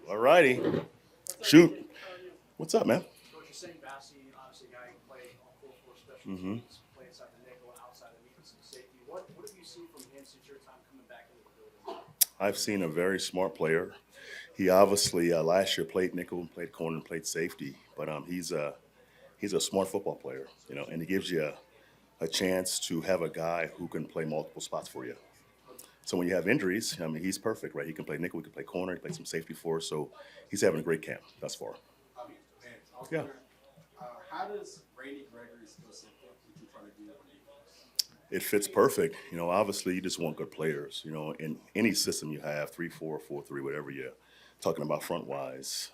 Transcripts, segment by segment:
All righty. Shoot. What's up, man? Coach, you're saying Bassi, obviously a guy who played on full four special Mm-hmm. teams, play inside the nickel and outside the nickel some safety. What have you seen from him since your time coming back into the building? I've seen a very smart player. He obviously last year played nickel, and played corner, and played safety, but he's a smart football player, and he gives you a chance to have a guy who can play multiple spots for you. So when you have injuries, I mean, he's perfect, right? He can play nickel, he can play corner, he can play some safety for us. So he's having a great camp thus far. Vance, I was Yeah. wondering, how does Randy Gregory's skill set fit what you're trying to do on defense? It fits perfect. Obviously you just want good players. In any system you have, 3-4, 4-3, whatever you're talking about front wise,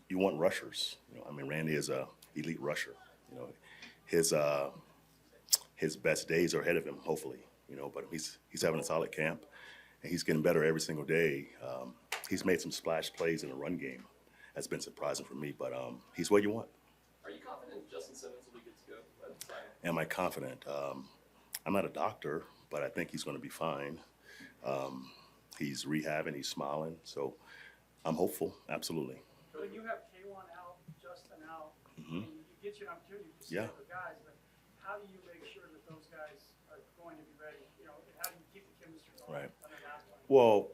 you want rushers. I mean, Randy is a elite rusher. His his best days are ahead of him, hopefully. But he's having a solid camp, and he's getting better every single day. He's made some splash plays in the run game. That's been surprising for me, but he's what you want. Are you confident Justin Simmons will be good to go by the time? Am I confident? I'm not a doctor, but I think he's going to be fine. He's rehabbing, he's smiling, so I'm hopeful, absolutely. When you have K1 out, Justin out, Hmm. and you get you an opportunity to Yeah. stay with guys, but how do you make sure that those guys are going to be ready? How do you keep the chemistry going? Right. Under that one? Well,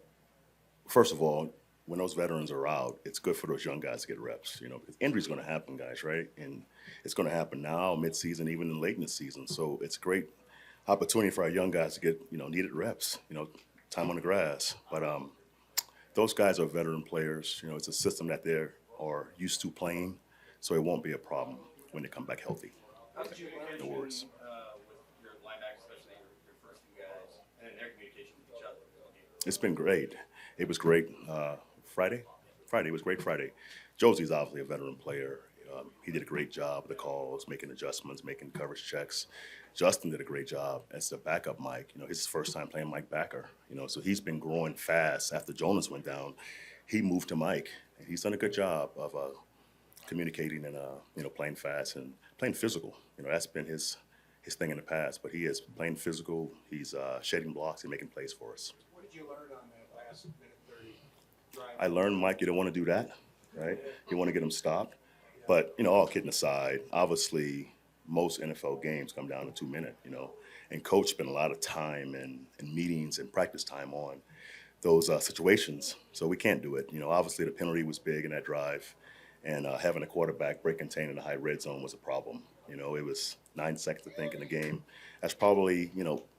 first of all, when those veterans are out, it's good for those young guys to get reps, because injuries going to happen, guys, right? And it's going to happen now, mid-season, even in late in the season. So it's a great opportunity for our young guys to get, needed reps, time on the grass. But those guys are veteran players. It's a system that they are used to playing, so it won't be a problem when they come back healthy. How did you manage No worries. with your linebackers, especially your first two guys, and their communication with each other? It's been great. It was great Friday. It was great Friday. Josie's obviously a veteran player. He did a great job with the calls, making adjustments, making coverage checks. Justin did a great job as the backup Mike. His first time playing Mike backer. So he's been growing fast. After Jonas went down, he moved to Mike. And he's done a good job of communicating and playing fast and playing physical. That's been his thing in the past. But he is playing physical. He's shedding blocks and making plays for us. What did you learn on that last minute 30 drive? I learned, Mike, you don't want to do that, right? You want to get them stopped. But, all kidding aside, obviously most NFL games come down to 2 minutes, and coach spent a lot of time and meetings and practice time on those situations. So we can't do it. Obviously the penalty was big in that drive, and having a quarterback break contain in the high red zone was a problem. It was 9 seconds, I think, in the game. That's probably,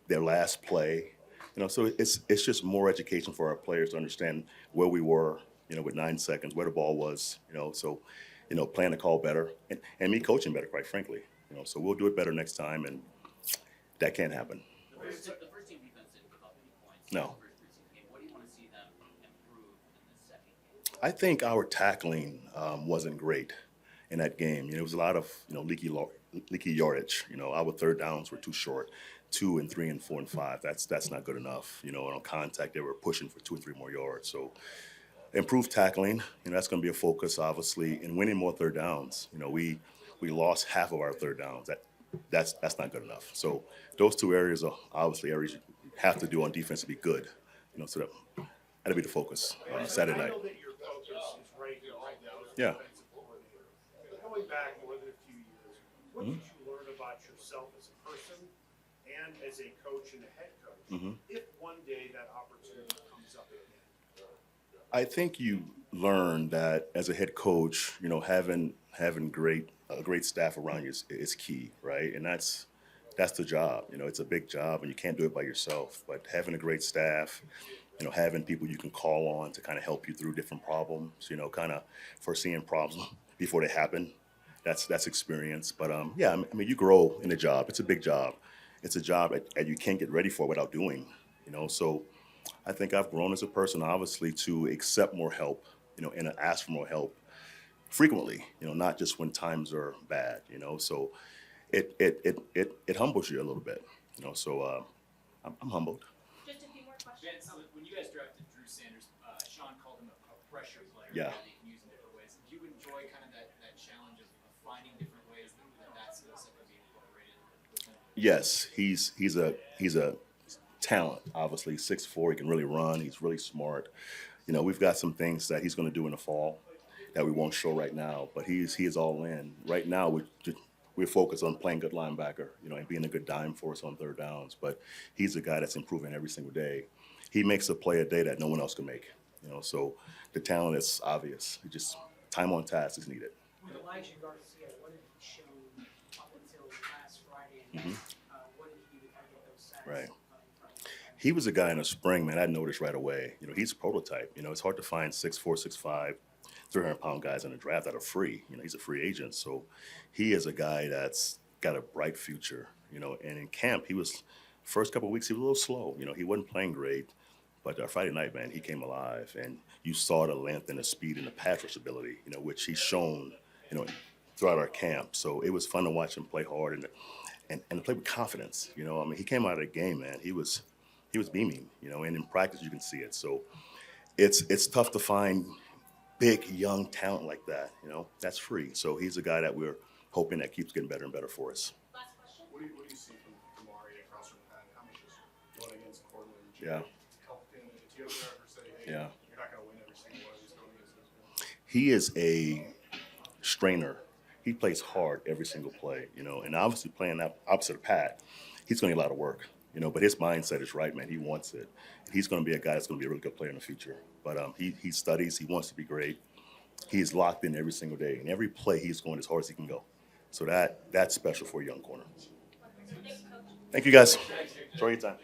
their last play. So it's just more education for our players to understand where we were, with 9 seconds, where the ball was, so, playing the call better and me coaching better, quite frankly. So we'll do it better next time, and that can't happen. The first team defense didn't give up any points. No. In the first preseason game. What do you want to see them improve in the second game? I think our tackling wasn't great in that game. It was a lot of leaky yardage. Our third downs were too short, 2 and 3 and 4 and 5. That's not good enough. And on contact they were pushing for 2 and 3 more yards. So improved tackling. That's going to be a focus, obviously, and winning more third downs. We lost half of our third downs. That's not good enough. So those two areas are obviously areas you have to do on defense to be good. So that'll be the focus Saturday I night. know that your focus is right here, right now, as Yeah. a defensive coordinator. But going back more than a few years, what did you learn about yourself as a person and as a coach and a head coach if one day that opportunity comes up again? I think you learn that as a head coach, having a great staff around you is key, right? And that's the job. It's a big job, and you can't do it by yourself. But having a great staff, having people you can call on to kind of help you through different problems, kind of foreseeing problems before they happen. That's experience. But yeah, I mean, you grow in a job. It's a big job. It's a job that you can't get ready for without doing. So I think I've grown as a person, obviously, to accept more help, and ask for more help frequently, not just when times are bad, So it humbles you a little bit, So I'm humbled. Just a few more questions. Vance, when you guys drafted Drew Sanders, Sean called him a pressure player. Yeah. That he can use in different ways. Do you enjoy kind of that challenge of finding different ways that skill set can be incorporated within? Yes, he's a talent. Obviously, 6'4", he can really run. He's really smart. You know, we've got some things that he's going to do in the fall that we won't show right now, but he is all in. Right now, we're focused on playing good linebacker, you know, and being a good dime for us on third downs. But he's a guy that's improving every single day. He makes a play a day that no one else can make. You know, so the talent is obvious. It just time on task is needed. With Elijah Garcia, what did he show up until last Friday? And what did he do to kind of get those sacks? Right. In front of the defense? He was a guy in the spring, man. I noticed right away. You know, he's a prototype. You know, it's hard to find 6'4", 6'5", 300-pound guys in the draft that are free. You know, he's a free agent, so he is a guy that's got a bright future. You know, and in camp, he was first couple of weeks he was a little slow. You know, he wasn't playing great, but Friday night, man, he came alive, and you saw the length and the speed and the pass rush ability. You know, which he's shown. You know, throughout our camp. So it was fun to watch him play hard and play with confidence. You know, I mean, he came out of the game, man. He was beaming. You know, and in practice you can see it. So it's tough to find big young talent like that. You know, that's free. So he's a guy that we're hoping that keeps getting better and better for us. Last question. What do you see from Ari across from Pat? How much is going against Coordinator? Yeah. Helping? Do you ever say, hey, Yeah. you're not going to win every single one of these going against those guys? He is a strainer. He plays hard every single play, you know, and obviously playing that opposite of Pat, he's going to get a lot of work, you know, but his mindset is right, man. He wants it. He's going to be a guy that's going to be a really good player in the future. But he studies. He wants to be great. He's locked in every single day. And every play, he's going as hard as he can go. So that's special for a young corner. Thanks, Coach. Thank you, guys. Enjoy your time.